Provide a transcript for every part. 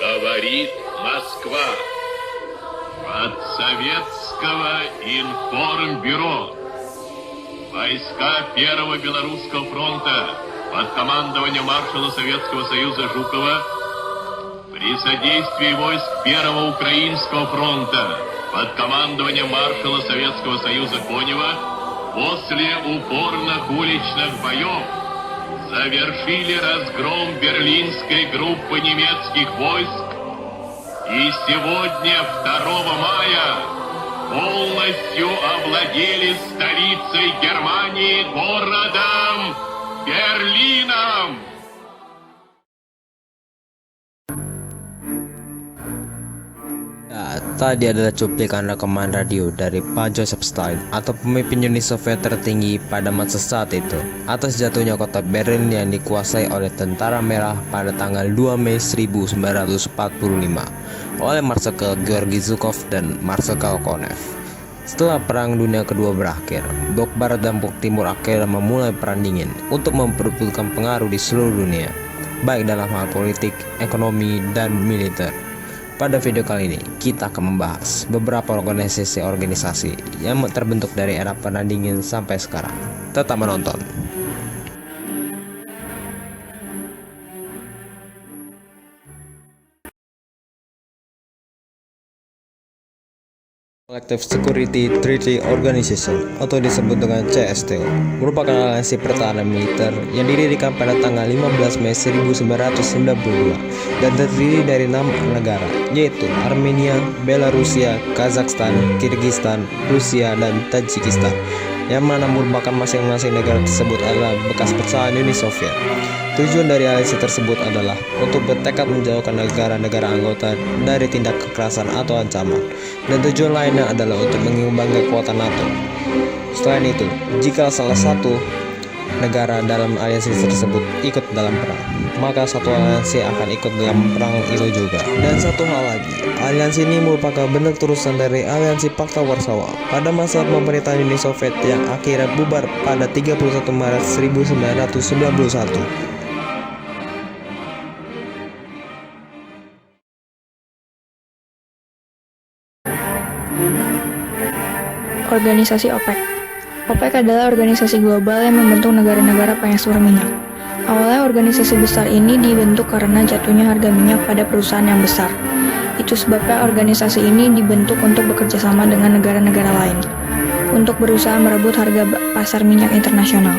Говорит Москва. От Советского информбюро. Войска Первого Белорусского фронта под командованием маршала Советского Союза Жукова при содействии войск Первого Украинского фронта под командованием маршала Советского Союза Конева после упорных уличных боев завершили разгром берлинской группы немецких войск и сегодня, 2 мая, полностью овладели столицей Германии, городом Берлином. Tadi adalah cuplikan rekaman radio dari Pak Joseph Stalin atau pemimpin Uni Soviet tertinggi pada masa saat itu atas jatuhnya kota Berlin yang dikuasai oleh Tentara Merah pada tanggal 2 Mei 1945 oleh Marsikal Georgy Zhukov dan Marsikal Konev. Setelah Perang Dunia Kedua berakhir, Blok Barat dan Blok Timur akhirnya memulai perang dingin untuk memperebutkan pengaruh di seluruh dunia, baik dalam hal politik, ekonomi, dan militer. Pada video kali ini, kita akan membahas beberapa organisasi yang terbentuk dari era perang dingin sampai sekarang. Tetap menonton. Collective Security Treaty Organization atau disebut dengan CSTO merupakan aliansi pertahanan militer yang didirikan pada tanggal 15 Mei 1992 dan terdiri dari 6 negara, yaitu Armenia, Belarusia, Kazakhstan, Kyrgyzstan, Rusia, dan Tajikistan, yang mana merupakan masing-masing negara tersebut adalah bekas pecahan Uni Soviet. Tujuan dari aliansi tersebut adalah untuk bertekad menjauhkan negara-negara anggota dari tindak kekerasan atau ancaman, dan tujuan lainnya adalah untuk mengimbangi kekuatan NATO. Selain itu, jika salah satu negara dalam aliansi tersebut ikut dalam perang, maka satu aliansi akan ikut dalam perang itu juga. Dan satu hal lagi, aliansi ini merupakan bentuk terusan dari aliansi Pakta Warsawa pada masa pemerintahan Uni Soviet yang akhirnya bubar pada 31 Maret 1991. Organisasi OPEC. OPEC adalah organisasi global yang membentuk negara-negara pengekspor minyak. Awalnya organisasi besar ini dibentuk karena jatuhnya harga minyak pada perusahaan yang besar. Itu sebabnya organisasi ini dibentuk untuk bekerja sama dengan negara-negara lain untuk berusaha merebut harga pasar minyak internasional.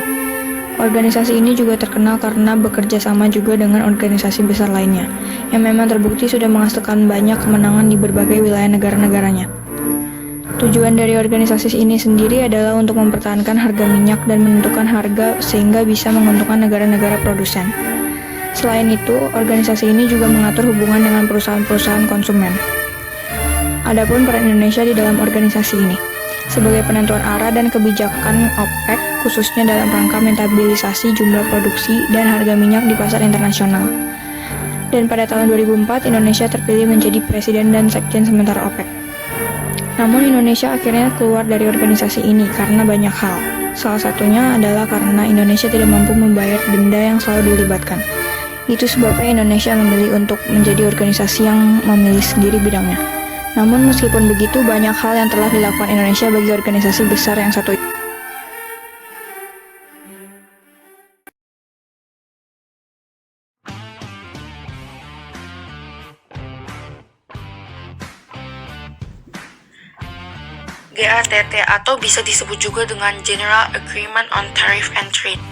Organisasi ini juga terkenal karena bekerja sama juga dengan organisasi besar lainnya yang memang terbukti sudah menghasilkan banyak kemenangan di berbagai wilayah negara-negaranya. Tujuan dari organisasi ini sendiri adalah untuk mempertahankan harga minyak dan menentukan harga sehingga bisa menguntungkan negara-negara produsen. Selain itu, organisasi ini juga mengatur hubungan dengan perusahaan-perusahaan konsumen. Adapun peran Indonesia di dalam organisasi ini sebagai penentuan arah dan kebijakan OPEC khususnya dalam rangka menstabilisasi jumlah produksi dan harga minyak di pasar internasional. Dan pada tahun 2004 Indonesia terpilih menjadi presiden dan sekjen sementara OPEC. Namun Indonesia akhirnya keluar dari organisasi ini karena banyak hal. Salah satunya adalah karena Indonesia tidak mampu membayar denda yang selalu dilibatkan. Itu sebabnya Indonesia memilih untuk menjadi organisasi yang memilih sendiri bidangnya. Namun meskipun begitu, banyak hal yang telah dilakukan Indonesia bagi organisasi besar yang satu itu. GATT atau bisa disebut juga dengan General Agreement on Tariff and Trade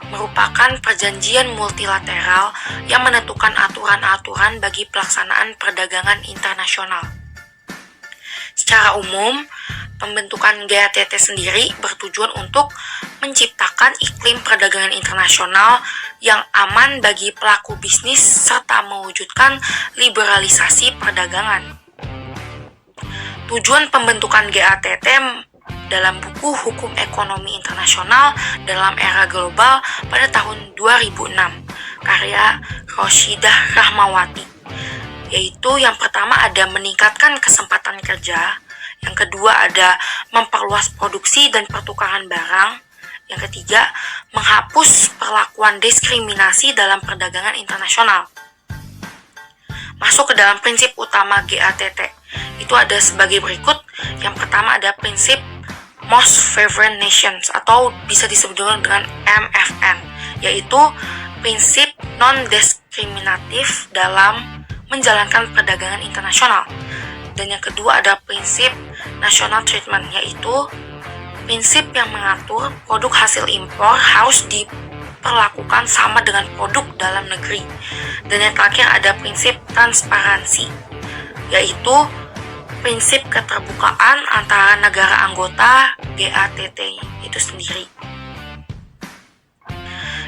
merupakan perjanjian multilateral yang menentukan aturan-aturan bagi pelaksanaan perdagangan internasional. Secara umum, pembentukan GATT sendiri bertujuan untuk menciptakan iklim perdagangan internasional yang aman bagi pelaku bisnis serta mewujudkan liberalisasi perdagangan. Tujuan pembentukan GATT dalam buku Hukum Ekonomi Internasional dalam Era Global pada tahun 2006, karya Roshidah Rahmawati, yaitu yang pertama ada meningkatkan kesempatan kerja, yang kedua ada memperluas produksi dan pertukaran barang, yang ketiga menghapus perlakuan diskriminasi dalam perdagangan internasional. masuk ke dalam prinsip utama GATT. Itu ada sebagai berikut. Yang pertama ada prinsip Most Favored Nations atau bisa disebut juga dengan MFN, yaitu prinsip non-diskriminatif dalam menjalankan perdagangan internasional. Dan yang kedua ada prinsip National Treatment, yaitu prinsip yang mengatur produk hasil impor harus diperlakukan sama dengan produk dalam negeri. Dan yang terakhir ada prinsip transparansi, yaitu prinsip keterbukaan antara negara anggota GATT itu sendiri.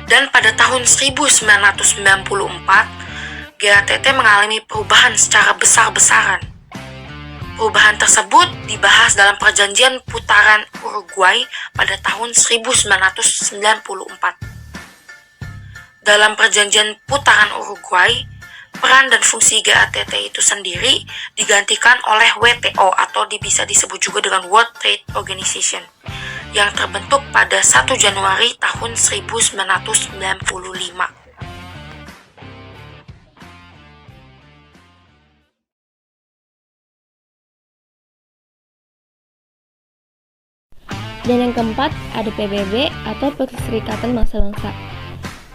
Dan pada tahun 1994, GATT mengalami perubahan secara besar-besaran. Perubahan tersebut dibahas dalam perjanjian putaran Uruguay pada tahun 1994. Dalam perjanjian putaran Uruguay, peran dan fungsi GATT itu sendiri digantikan oleh WTO atau bisa disebut juga dengan World Trade Organization yang terbentuk pada 1 Januari tahun 1995. Dan yang keempat ada PBB atau Perserikatan Bangsa-Bangsa.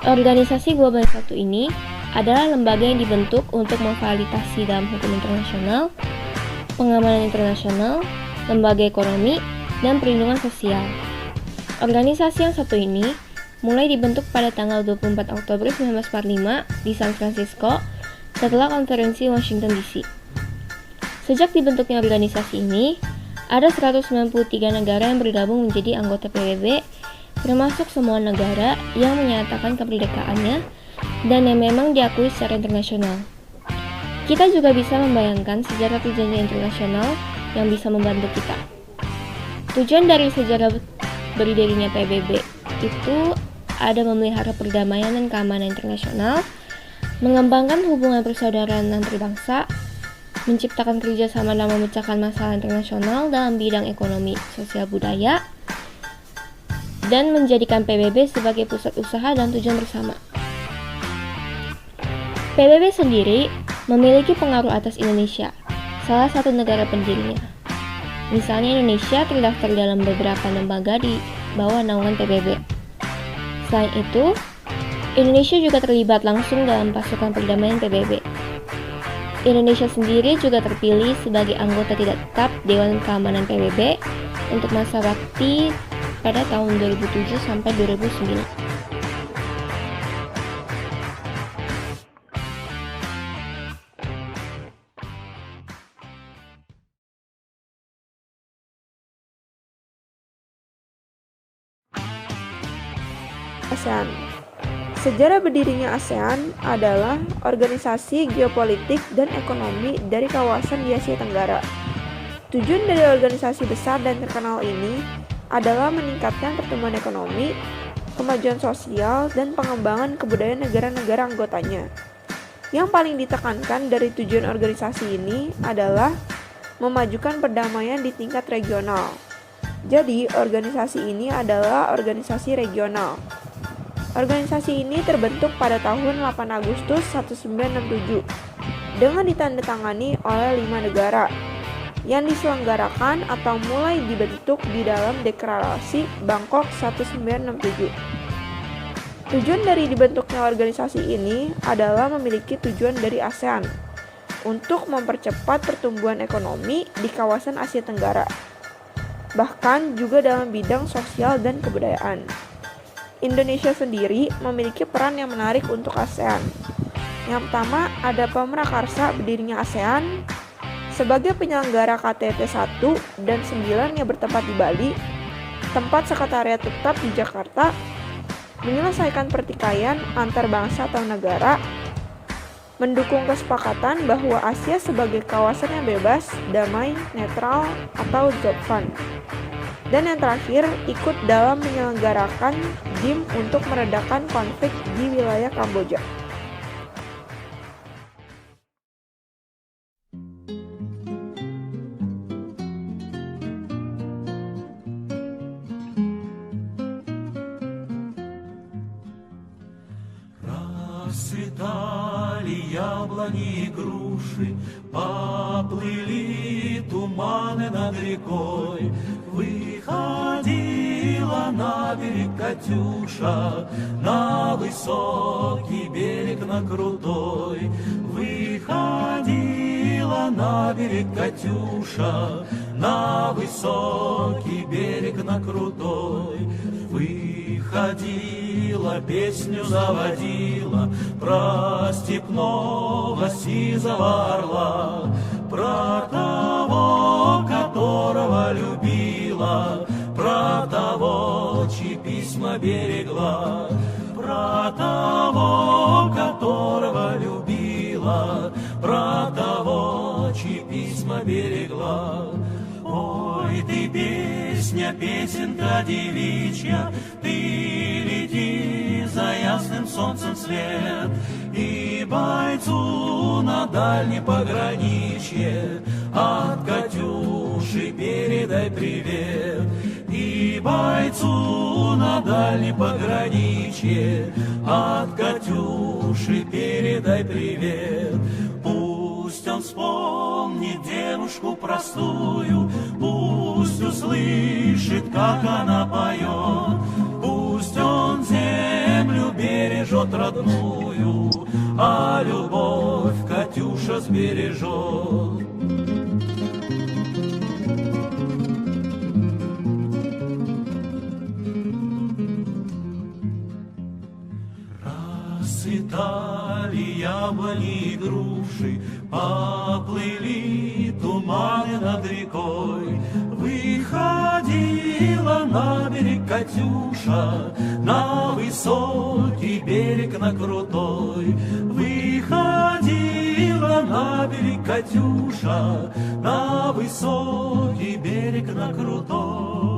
Organisasi global yang satu ini adalah lembaga yang dibentuk untuk memfasilitasi dalam hukum internasional, pengamanan internasional, lembaga ekonomi, dan perlindungan sosial. Organisasi yang satu ini mulai dibentuk pada tanggal 24 Oktober 1945 di San Francisco setelah konferensi Washington DC. Sejak dibentuknya organisasi ini, ada 193 negara yang bergabung menjadi anggota PBB, termasuk semua negara yang menyatakan kemerdekaannya dan yang memang diakui secara internasional. Kita juga bisa membayangkan sejarah perjanjian internasional yang bisa membantu kita. Tujuan dari sejarah berdirinya PBB itu ada memelihara perdamaian dan keamanan internasional, mengembangkan hubungan persaudaraan antar bangsa, menciptakan kerjasama dalam memecahkan masalah internasional dalam bidang ekonomi, sosial, budaya, dan menjadikan PBB sebagai pusat usaha dan tujuan bersama. PBB sendiri memiliki pengaruh atas Indonesia, salah satu negara pendirinya. Misalnya Indonesia terdaftar dalam beberapa lembaga di bawah naungan PBB. Selain itu, Indonesia juga terlibat langsung dalam pasukan perdamaian PBB. Indonesia sendiri juga terpilih sebagai anggota tidak tetap Dewan Keamanan PBB untuk masa bakti pada tahun 2007 sampai 2009. ASEAN. Sejarah berdirinya ASEAN adalah organisasi geopolitik dan ekonomi dari kawasan di Asia Tenggara. Tujuan dari organisasi besar dan terkenal ini adalah meningkatkan pertumbuhan ekonomi, kemajuan sosial, dan pengembangan kebudayaan negara-negara anggotanya. Yang paling ditekankan dari tujuan organisasi ini adalah memajukan perdamaian di tingkat regional. Jadi, organisasi ini adalah organisasi regional. Organisasi ini terbentuk pada tahun 8 Agustus 1967 dengan ditandatangani oleh 5 negara yang diselenggarakan atau mulai dibentuk di dalam Deklarasi Bangkok 1967. Tujuan dari dibentuknya organisasi ini adalah memiliki tujuan dari ASEAN untuk mempercepat pertumbuhan ekonomi di kawasan Asia Tenggara, bahkan juga dalam bidang sosial dan kebudayaan. Indonesia sendiri memiliki peran yang menarik untuk ASEAN. Yang pertama, ada pemrakarsa berdirinya ASEAN sebagai penyelenggara KTT 1 dan 9 yang bertempat di Bali, tempat sekretariat tetap di Jakarta, menyelesaikan pertikaian antar bangsa atau negara, mendukung kesepakatan bahwa Asia sebagai kawasan yang bebas, damai, netral, atau ZOPFAN. Dan yang terakhir, ikut dalam menyelenggarakan DIM untuk meredakan konflik di wilayah Kamboja. Rasita яблони и груши, поплыли туманы над рекой. Выходила на берег Катюша, на высокий берег, на крутой. Выходила на берег Катюша, на высокий берег, на крутой. Выходила, песню заводила про степного сизого орла, про того, которого любила, про того, чьи письма берегла, про того, которого любила, про того, чьи письма берегла. Ой, ты песня, песенка девичья, ты лети за ясным солнцем вслед, и бойцу на дальнем пограничье от Катюши передай привет. И бойцу на дальнем пограничье от Катюши передай привет. Пусть он вспомнит девушку простую, пусть услышит, как она поет, пусть он землю бережет родную, а любовь Катюша сбережет. Расцветали яблони и груши, поплыли туманы над рекой. Выходила на берег Катюша, на высокий берег, на крутой. Выходила на берег Катюша, на высокий берег, на крутой.